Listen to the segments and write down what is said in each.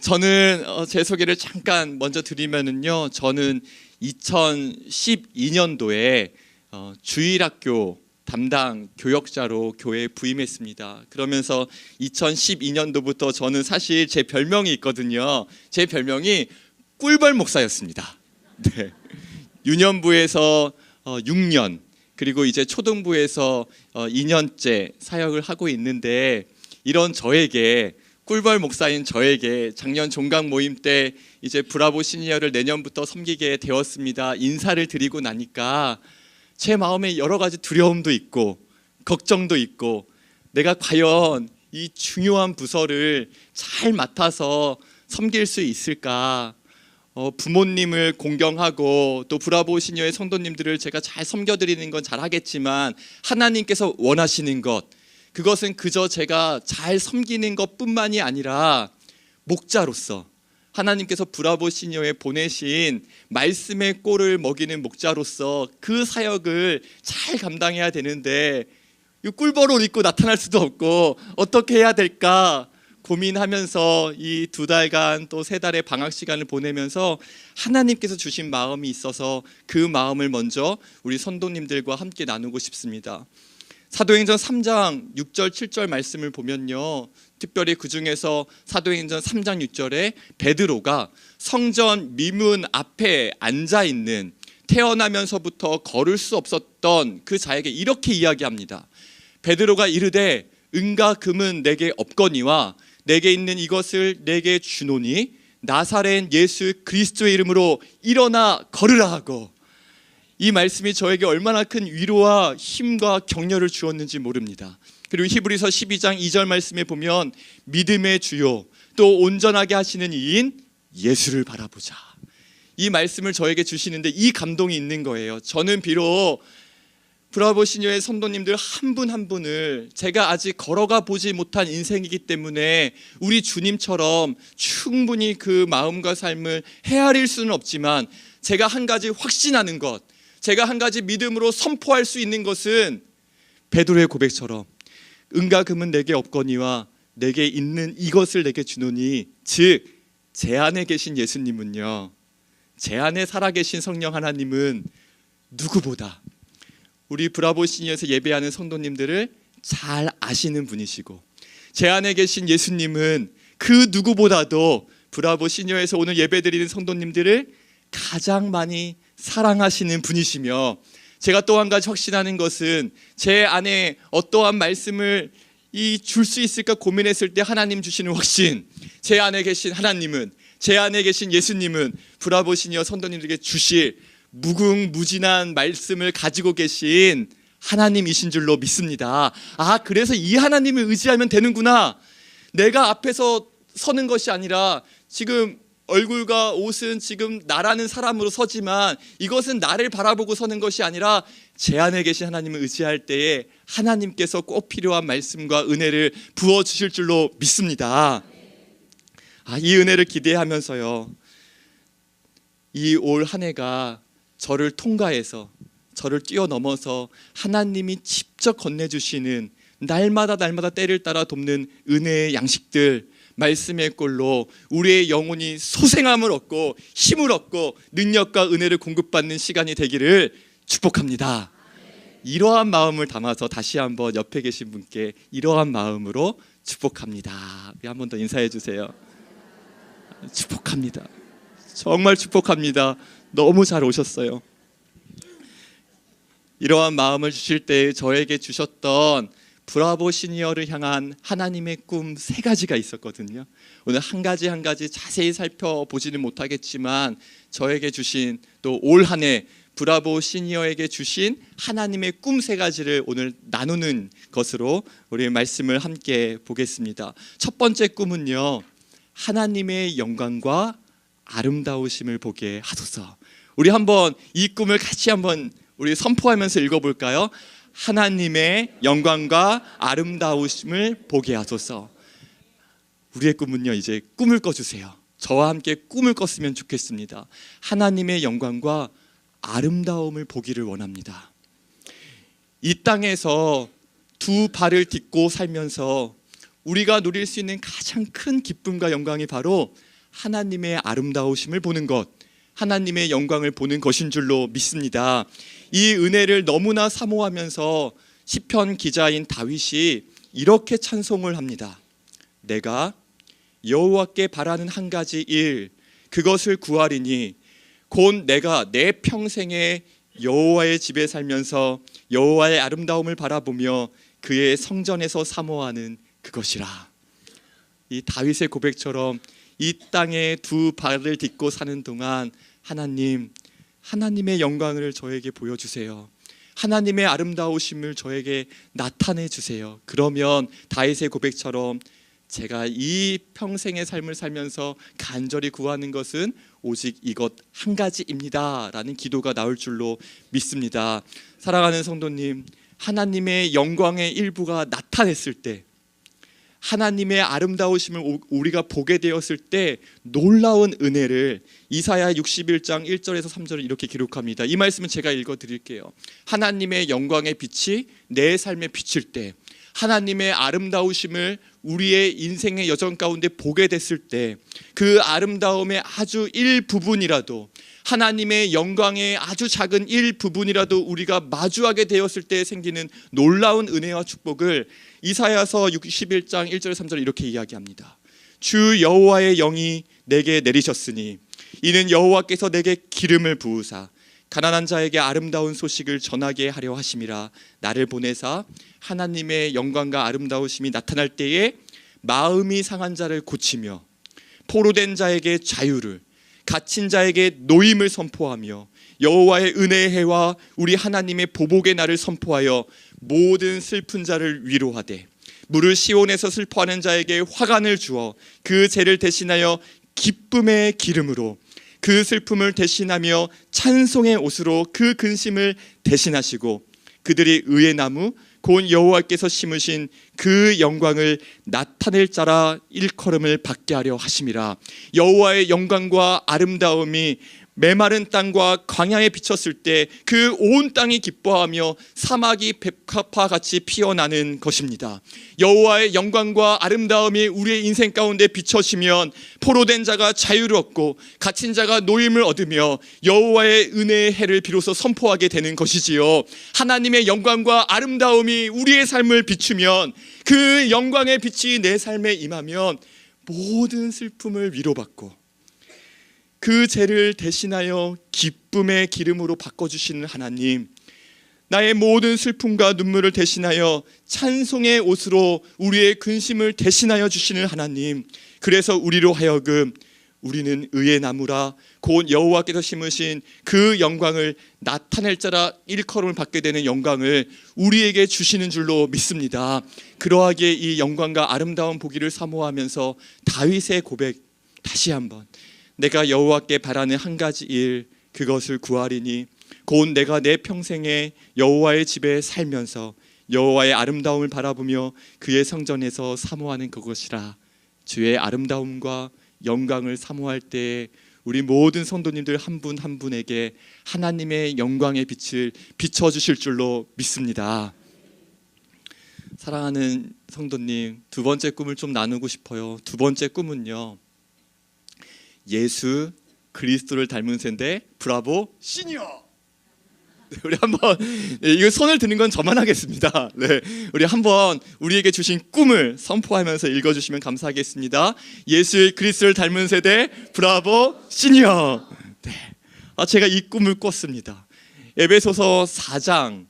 저는 제 소개를 잠깐 먼저 드리면은요, 저는 2012년도에 주일학교 담당 교역자로 교회에 부임했습니다. 그러면서 2012년도부터 저는 사실 제 별명이 있거든요. 제 별명이 꿀벌 목사였습니다. 네. 유년부에서 6년, 그리고 이제 초등부에서 2년째 사역을 하고 있는데, 이런 저에게, 꿀벌 목사인 저에게 작년 종강 모임 때 이제 브라보 시니어를 내년부터 섬기게 되었습니다. 인사를 드리고 나니까 제 마음에 여러 가지 두려움도 있고 걱정도 있고, 내가 과연 이 중요한 부서를 잘 맡아서 섬길 수 있을까? 부모님을 공경하고 또 브라보 시니어의 성도님들을 제가 잘 섬겨드리는 건 잘하겠지만, 하나님께서 원하시는 것, 그것은 그저 제가 잘 섬기는 것뿐만이 아니라 목자로서, 하나님께서 브라보 시니어에 보내신 말씀의 꼴을 먹이는 목자로서 그 사역을 잘 감당해야 되는데, 이 꿀벌 옷 입고 나타날 수도 없고 어떻게 해야 될까 고민하면서 이 2달간 또 3달의 방학 시간을 보내면서 하나님께서 주신 마음이 있어서 그 마음을 먼저 우리 선도님들과 함께 나누고 싶습니다. 사도행전 3장 6절 7절 말씀을 보면요, 특별히 그 중에서 사도행전 3장 6절에 베드로가 성전 미문 앞에 앉아있는, 태어나면서부터 걸을 수 없었던 그 자에게 이렇게 이야기합니다. 베드로가 이르되 은과 금은 내게 없거니와 내게 있는 이것을 내게 주노니 나사렛 예수 그리스도의 이름으로 일어나 걸으라 하고, 이 말씀이 저에게 얼마나 큰 위로와 힘과 격려를 주었는지 모릅니다. 그리고 히브리서 12장 2절 말씀에 보면 믿음의 주요 또 온전하게 하시는 이인 예수를 바라보자, 이 말씀을 저에게 주시는데 이 감동이 있는 거예요. 저는 비록 브라보 시니어의 선도님들 한 분 한 분을 제가 아직 걸어가 보지 못한 인생이기 때문에 우리 주님처럼 충분히 그 마음과 삶을 헤아릴 수는 없지만, 제가 한 가지 확신하는 것, 제가 한 가지 믿음으로 선포할 수 있는 것은 베드로의 고백처럼 은과 금은 내게 없거니와 내게 있는 이것을 내게 주노니, 즉 제 안에 계신 예수님은요, 제 안에 살아계신 성령 하나님은 누구보다 우리 브라보 시니어에서 예배하는 성도님들을 잘 아시는 분이시고, 제 안에 계신 예수님은 그 누구보다도 브라보 시니어에서 오늘 예배드리는 성도님들을 가장 많이 사랑하시는 분이시며, 제가 또 한 가지 확신하는 것은 제 안에 어떠한 말씀을 줄 수 있을까 고민했을 때 하나님 주시는 확신, 제 안에 계신 하나님은, 제 안에 계신 예수님은 브라보 시니어 선도님들에게 주실 무궁무진한 말씀을 가지고 계신 하나님이신 줄로 믿습니다. 그래서 이 하나님을 의지하면 되는구나. 내가 앞에서 서는 것이 아니라, 지금 얼굴과 옷은 지금 나라는 사람으로 서지만 이것은 나를 바라보고 서는 것이 아니라 제 안에 계신 하나님을 의지할 때에 하나님께서 꼭 필요한 말씀과 은혜를 부어주실 줄로 믿습니다. 이 은혜를 기대하면서요, 이 올 한 해가 저를 통과해서, 저를 뛰어넘어서 하나님이 직접 건네주시는 날마다 때를 따라 돕는 은혜의 양식들, 말씀의 꼴로 우리의 영혼이 소생함을 얻고 힘을 얻고 능력과 은혜를 공급받는 시간이 되기를 축복합니다. 이러한 마음을 담아서 다시 한번 옆에 계신 분께 이러한 마음으로 축복합니다. 한 번 더 인사해 주세요. 축복합니다. 정말 축복합니다. 너무 잘 오셨어요. 이러한 마음을 주실 때 저에게 주셨던 브라보 시니어를 향한 하나님의 꿈 3가지가 있었거든요. 오늘 한 가지 한 가지 자세히 살펴보지는 못하겠지만, 저에게 주신, 또 올 한 해 브라보 시니어에게 주신 하나님의 꿈 3가지를 오늘 나누는 것으로 우리 말씀을 함께 보겠습니다. 첫 번째 꿈은요, 하나님의 영광과 아름다우심을 보게 하소서. 우리 한번 이 꿈을 같이 한번 우리 선포하면서 읽어볼까요? 하나님의 영광과 아름다우심을 보게 하소서. 우리의 꿈은요, 이제 꿈을 꿔주세요. 저와 함께 꿈을 꿨으면 좋겠습니다. 하나님의 영광과 아름다움을 보기를 원합니다. 이 땅에서 2 발을 딛고 살면서 우리가 누릴 수 있는 가장 큰 기쁨과 영광이 바로 하나님의 아름다우심을 보는 것, 하나님의 영광을 보는 것인 줄로 믿습니다. 이 은혜를 너무나 사모하면서 시편 기자인 다윗이 이렇게 찬송을 합니다. 내가 여호와께 바라는 한 가지 일, 그것을 구하리니 곧 내가 내 평생에 여호와의 집에 살면서 여호와의 아름다움을 바라보며 그의 성전에서 사모하는 그것이라. 이 다윗의 고백처럼 이 땅에 두 발을 딛고 사는 동안 하나님의 영광을 저에게 보여주세요. 하나님의 아름다우심을 저에게 나타내 주세요. 그러면 다윗의 고백처럼 제가 이 평생의 삶을 살면서 간절히 구하는 것은 오직 이것 한 가지입니다 라는 기도가 나올 줄로 믿습니다. 사랑하는 성도님, 하나님의 영광의 일부가 나타났을 때, 하나님의 아름다우심을 우리가 보게 되었을 때 놀라운 은혜를 이사야 61장 1절에서 3절을 이렇게 기록합니다. 이 말씀은 제가 읽어드릴게요. 하나님의 영광의 빛이 내 삶에 비칠 때, 하나님의 아름다우심을 우리의 인생의 여정 가운데 보게 됐을 때, 그 아름다움의 아주 일부분이라도, 하나님의 영광의 아주 작은 일부분이라도 우리가 마주하게 되었을 때 생기는 놀라운 은혜와 축복을 이사야서 61장 1절 3절 이렇게 이야기합니다. 주 여호와의 영이 내게 내리셨으니 이는 여호와께서 내게 기름을 부으사 가난한 자에게 아름다운 소식을 전하게 하려 하심이라. 나를 보내사 하나님의 영광과 아름다우심이 나타날 때에 마음이 상한 자를 고치며 포로된 자에게 자유를, 갇힌 자에게 노임을 선포하며 여호와의 은혜의 해와 우리 하나님의 보복의 날을 선포하여 모든 슬픈 자를 위로하되 무릇 시온에서 슬퍼하는 자에게 화관을 주어 그 죄를 대신하여 기쁨의 기름으로, 그 슬픔을 대신하며 찬송의 옷으로 그 근심을 대신하시고 그들이 의의 나무 곧 여호와께서 심으신 그 영광을 나타낼 자라 일컬음을 받게 하려 하심이라. 여호와의 영광과 아름다움이 메마른 땅과 광야에 비쳤을 때 그 온 땅이 기뻐하며 사막이 백합화같이 피어나는 것입니다. 여호와의 영광과 아름다움이 우리의 인생 가운데 비춰지면 포로된 자가 자유를 얻고 갇힌 자가 노임을 얻으며 여호와의 은혜의 해를 비로소 선포하게 되는 것이지요. 하나님의 영광과 아름다움이 우리의 삶을 비추면, 그 영광의 빛이 내 삶에 임하면 모든 슬픔을 위로받고 그 죄를 대신하여 기쁨의 기름으로 바꿔주시는 하나님, 나의 모든 슬픔과 눈물을 대신하여 찬송의 옷으로 우리의 근심을 대신하여 주시는 하나님, 그래서 우리로 하여금 우리는 의의 나무라 곧 여호와께서 심으신 그 영광을 나타낼 자라 일컬음을 받게 되는 영광을 우리에게 주시는 줄로 믿습니다. 그러하게 이 영광과 아름다운 보기를 사모하면서 다윗의 고백, 다시 한번 내가 여호와께 바라는 한 가지 일, 그것을 구하리니 곧 내가 내 평생에 여호와의 집에 살면서 여호와의 아름다움을 바라보며 그의 성전에서 사모하는 그것이라. 주의 아름다움과 영광을 사모할 때에 우리 모든 성도님들 한 분 한 분에게 하나님의 영광의 빛을 비춰주실 줄로 믿습니다. 사랑하는 성도님, 두 번째 꿈을 좀 나누고 싶어요. 두 번째 꿈은요, 예수 그리스도를 닮은 세인데 브라보 시니어. 네, 우리 한번 이거 손을 드는 건 저만 하겠습니다. 네, 우리 한번 우리에게 주신 꿈을 선포하면서 읽어주시면 감사하겠습니다. 예수 그리스도를 닮은 세대 브라보 시니어. 네, 제가 이 꿈을 꿨습니다. 에베소서 4장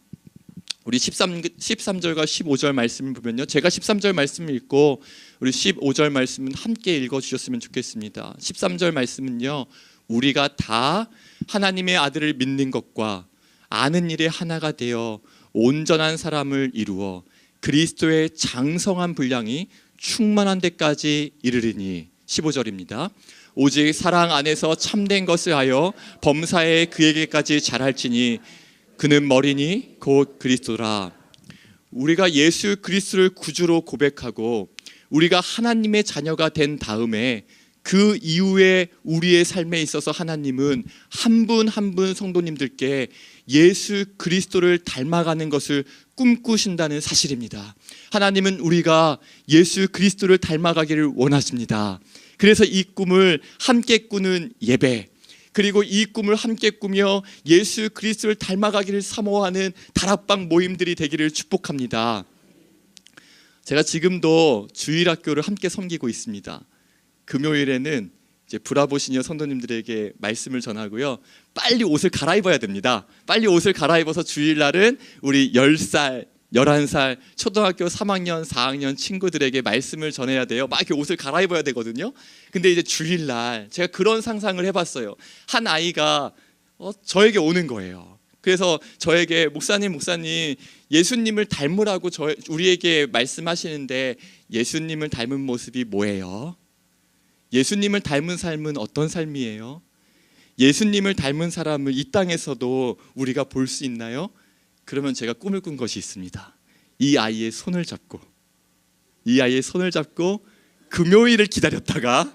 우리 13절과 15절 말씀을 보면요, 제가 13절 말씀을 읽고 우리 15절 말씀은 함께 읽어주셨으면 좋겠습니다. 13절 말씀은요, 우리가 다 하나님의 아들을 믿는 것과 아는 일에 하나가 되어 온전한 사람을 이루어 그리스도의 장성한 분량이 충만한 데까지 이르리니. 15절입니다. 오직 사랑 안에서 참된 것을 하여 범사에 그에게까지 자랄지니 그는 머리니 곧 그리스도라. 우리가 예수 그리스도를 구주로 고백하고 우리가 하나님의 자녀가 된 다음에 그 이후에 우리의 삶에 있어서 하나님은 한 분 한 분 성도님들께 예수 그리스도를 닮아가는 것을 꿈꾸신다는 사실입니다. 하나님은 우리가 예수 그리스도를 닮아가기를 원하십니다. 그래서 이 꿈을 함께 꾸는 예배, 그리고 이 꿈을 함께 꾸며 예수 그리스도를 닮아가기를 사모하는 다락방 모임들이 되기를 축복합니다. 제가 지금도 주일학교를 함께 섬기고 있습니다. 금요일에는 이제 브라보 시니어 성도님들에게 말씀을 전하고요. 빨리 옷을 갈아입어야 됩니다. 빨리 옷을 갈아입어서 주일날은 우리 10살, 11살 초등학교 3학년, 4학년 친구들에게 말씀을 전해야 돼요. 막 이렇게 옷을 갈아입어야 되거든요. 근데 이제 주일날 제가 그런 상상을 해봤어요. 한 아이가 저에게 오는 거예요. 그래서 저에게 목사님 예수님을 닮으라고 우리에게 말씀하시는데 예수님을 닮은 모습이 뭐예요? 예수님을 닮은 삶은 어떤 삶이에요? 예수님을 닮은 사람을 이 땅에서도 우리가 볼 수 있나요? 그러면 제가 꿈을 꾼 것이 있습니다. 이 아이의 손을 잡고 금요일을 기다렸다가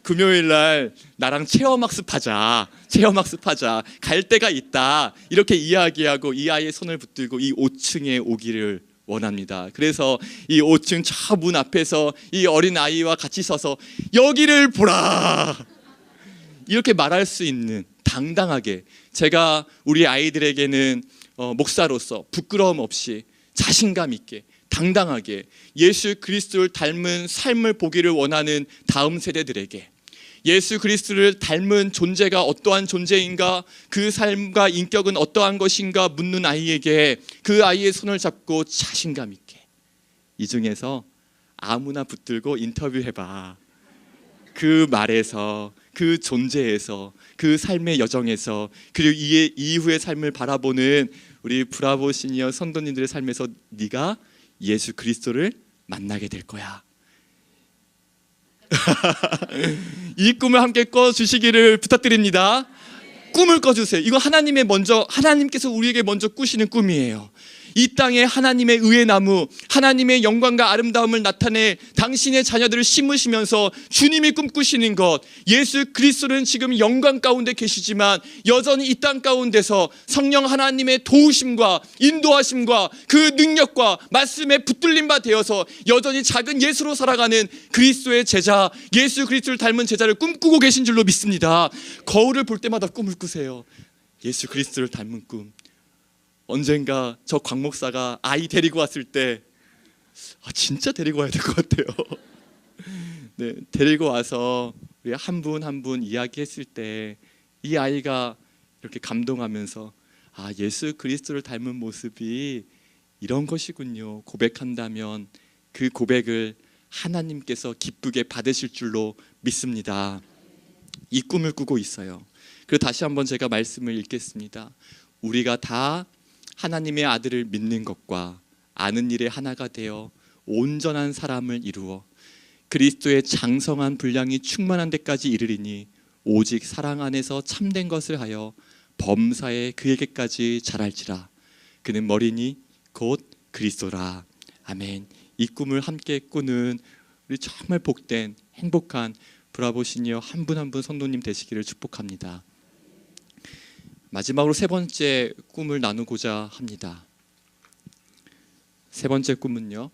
금요일날 나랑 체험학습하자 갈 데가 있다 이렇게 이야기하고 이 아이의 손을 붙들고 이 5층에 오기를 원합니다. 그래서 이 5층 저 문 앞에서 이 어린 아이와 같이 서서 여기를 보라 이렇게 말할 수 있는, 당당하게 제가 우리 아이들에게는 목사로서 부끄러움 없이 자신감 있게 당당하게 예수 그리스도를 닮은 삶을 보기를 원하는 다음 세대들에게 예수 그리스도를 닮은 존재가 어떠한 존재인가, 그 삶과 인격은 어떠한 것인가 묻는 아이에게 그 아이의 손을 잡고 자신감 있게 이 중에서 아무나 붙들고 인터뷰해봐. 그 말에서, 그 존재에서, 그 삶의 여정에서, 그리고 이후의 삶을 바라보는 우리 브라보 시니어 선도님들의 삶에서 네가 예수 그리스도를 만나게 될 거야. 이 꿈을 함께 꿔주시기를 부탁드립니다. 꿈을 꿔주세요. 이거 하나님께서 우리에게 먼저 꾸시는 꿈이에요. 이 땅에 하나님의 의의 나무, 하나님의 영광과 아름다움을 나타내 당신의 자녀들을 심으시면서 주님이 꿈꾸시는 것, 예수 그리스도는 지금 영광 가운데 계시지만 여전히 이 땅 가운데서 성령 하나님의 도우심과 인도하심과 그 능력과 말씀에 붙들림 바 되어서 여전히 작은 예수로 살아가는 그리스도의 제자, 예수 그리스도를 닮은 제자를 꿈꾸고 계신 줄로 믿습니다. 거울을 볼 때마다 꿈을 꾸세요. 예수 그리스도를 닮은 꿈. 언젠가 저 곽 목사가 아이 데리고 왔을 때 진짜 데리고 와야 될 것 같아요. 네, 데리고 와서 우리 한 분 한 분 이야기했을 때 이 아이가 이렇게 감동하면서 예수 그리스도를 닮은 모습이 이런 것이군요 고백한다면 그 고백을 하나님께서 기쁘게 받으실 줄로 믿습니다. 이 꿈을 꾸고 있어요. 그리고 다시 한번 제가 말씀을 읽겠습니다. 우리가 다 하나님의 아들을 믿는 것과 아는 일에 하나가 되어 온전한 사람을 이루어 그리스도의 장성한 분량이 충만한 데까지 이르리니 오직 사랑 안에서 참된 것을 하여 범사에 그에게까지 자랄지라. 그는 머리니 곧 그리스도라. 아멘. 이 꿈을 함께 꾸는 우리 정말 복된 행복한 브라보 시니어 한 분 한 분 성도님 되시기를 축복합니다. 마지막으로 세 번째 꿈을 나누고자 합니다. 세 번째 꿈은요,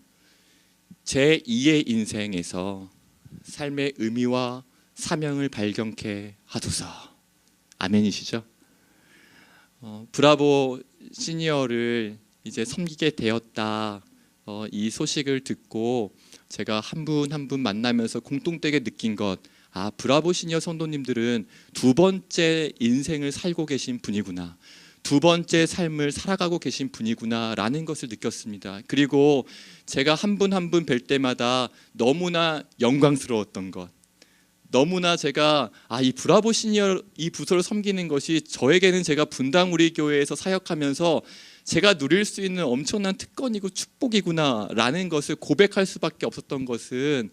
제 2의 인생에서 삶의 의미와 사명을 발견케 하소서. 아멘이시죠? 브라보 시니어를 이제 섬기게 되었다, 이 소식을 듣고 제가 한 분 한 분 만나면서 공통되게 느낀 것, 브라보 시니어 성도님들은 두 번째 인생을 살고 계신 분이구나, 두 번째 삶을 살아가고 계신 분이구나 라는 것을 느꼈습니다. 그리고 제가 한 분 한 분 뵐 때마다 너무나 영광스러웠던 것, 너무나 제가 이 브라보 시니어 이 부서를 섬기는 것이 저에게는 제가 분당 우리 교회에서 사역하면서 제가 누릴 수 있는 엄청난 특권이고 축복이구나 라는 것을 고백할 수밖에 없었던 것은,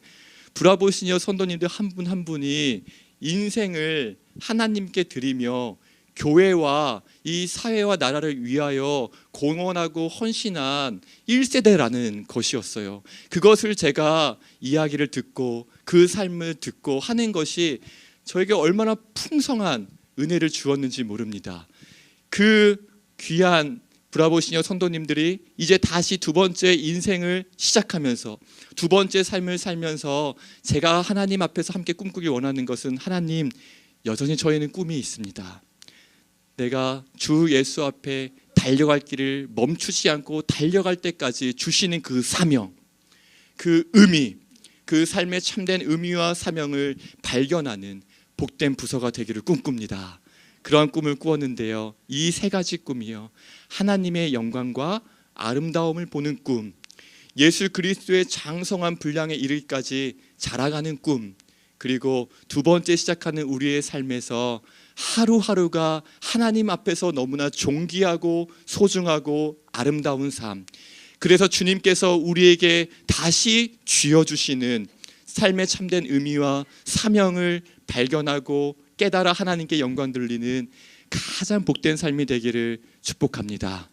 브라보 시니어 선도님들 한 분 한 분이 인생을 하나님께 드리며 교회와 이 사회와 나라를 위하여 공헌하고 헌신한 1세대라는 것이었어요. 그것을 제가 이야기를 듣고 그 삶을 듣고 하는 것이 저에게 얼마나 풍성한 은혜를 주었는지 모릅니다. 그 귀한 브라보 시니어 성도님들이 이제 다시 두 번째 인생을 시작하면서 두 번째 삶을 살면서 제가 하나님 앞에서 함께 꿈꾸기 원하는 것은, 하나님, 여전히 저에는 꿈이 있습니다. 내가 주 예수 앞에 달려갈 길을 멈추지 않고 달려갈 때까지 주시는 그 사명, 그 의미, 그 삶의 참된 의미와 사명을 발견하는 복된 부서가 되기를 꿈꿉니다. 그러한 꿈을 꾸었는데요, 이 세 가지 꿈이요, 하나님의 영광과 아름다움을 보는 꿈, 예수 그리스도의 장성한 분량에 이르기까지 자라가는 꿈, 그리고 두 번째 시작하는 우리의 삶에서 하루하루가 하나님 앞에서 너무나 존귀하고 소중하고 아름다운 삶, 그래서 주님께서 우리에게 다시 쥐어주시는 삶의 참된 의미와 사명을 발견하고 깨달아 하나님께 영광 돌리는 가장 복된 삶이 되기를 축복합니다.